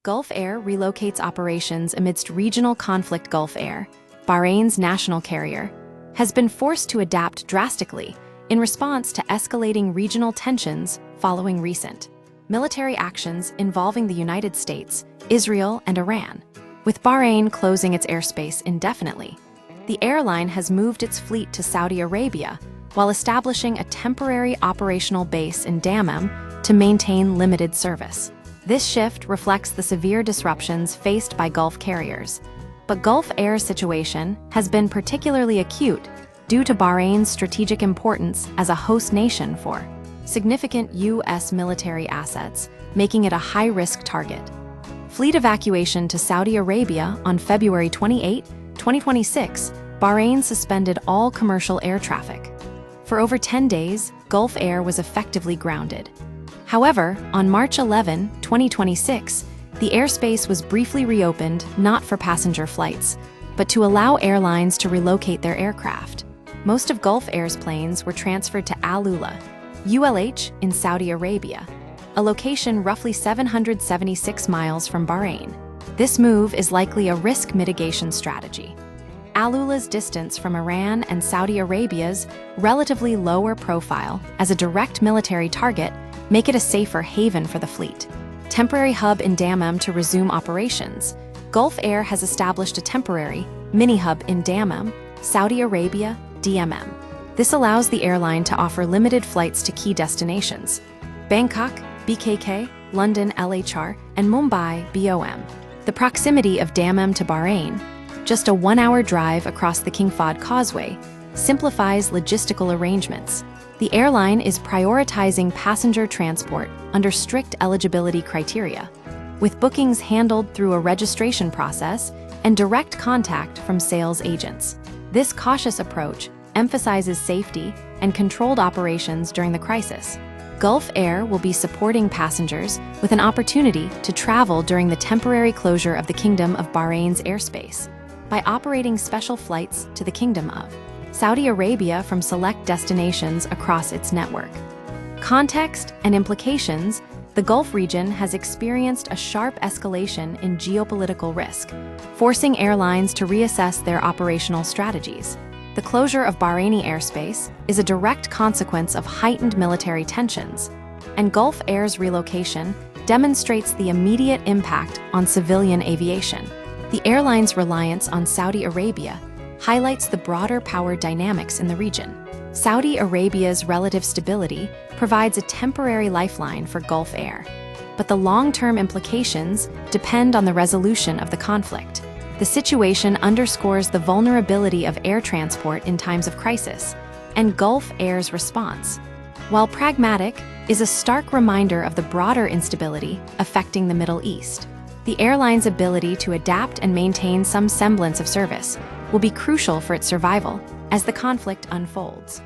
Gulf Air relocates operations amidst regional conflict. Gulf Air, Bahrain's national carrier, has been forced to adapt drastically in response to escalating regional tensions following recent military actions involving the United States, Israel, and Iran. With Bahrain closing its airspace indefinitely, the airline has moved its fleet to Saudi Arabia while establishing a temporary operational base in Dammam to maintain limited service. This shift reflects the severe disruptions faced by Gulf carriers, but Gulf Air's situation has been particularly acute due to Bahrain's strategic importance as a host nation for significant U.S. military assets, making it a high-risk target. Fleet evacuation to Saudi Arabia on February 28, 2026, Bahrain suspended all commercial air traffic. For over 10 days, Gulf Air was effectively grounded. However, on March 11, 2026, the airspace was briefly reopened not for passenger flights, but to allow airlines to relocate their aircraft. Most of Gulf Air's planes were transferred to Al Ula, ULH in Saudi Arabia, a location roughly 776 miles from Bahrain. This move is likely a risk mitigation strategy. Al Ula's distance from Iran and Saudi Arabia's relatively lower profile as a direct military target make it a safer haven for the fleet. Temporary hub in Dammam to resume operations. Gulf Air has established a temporary mini-hub in Dammam, Saudi Arabia, DMM. This allows the airline to offer limited flights to key destinations: Bangkok, BKK, London, LHR, and Mumbai, BOM. The proximity of Dammam to Bahrain, just a 1-hour drive across the King Fahd Causeway, simplifies logistical arrangements. The airline is prioritizing passenger transport under strict eligibility criteria, with bookings handled through a registration process and direct contact from sales agents. This cautious approach emphasizes safety and controlled operations during the crisis. Gulf Air will be supporting passengers with an opportunity to travel during the temporary closure of the Kingdom of Bahrain's airspace by operating special flights to the Kingdom of Saudi Arabia from select destinations across its network. Context and implications: the Gulf region has experienced a sharp escalation in geopolitical risk, forcing airlines to reassess their operational strategies. The closure of Bahraini airspace is a direct consequence of heightened military tensions, and Gulf Air's relocation demonstrates the immediate impact on civilian aviation. The airline's reliance on Saudi Arabia highlights the broader power dynamics in the region. Saudi Arabia's relative stability provides a temporary lifeline for Gulf Air, but the long-term implications depend on the resolution of the conflict. The situation underscores the vulnerability of air transport in times of crisis, and Gulf Air's response, while pragmatic, is a stark reminder of the broader instability affecting the Middle East. The airline's ability to adapt and maintain some semblance of service will be crucial for its survival as the conflict unfolds.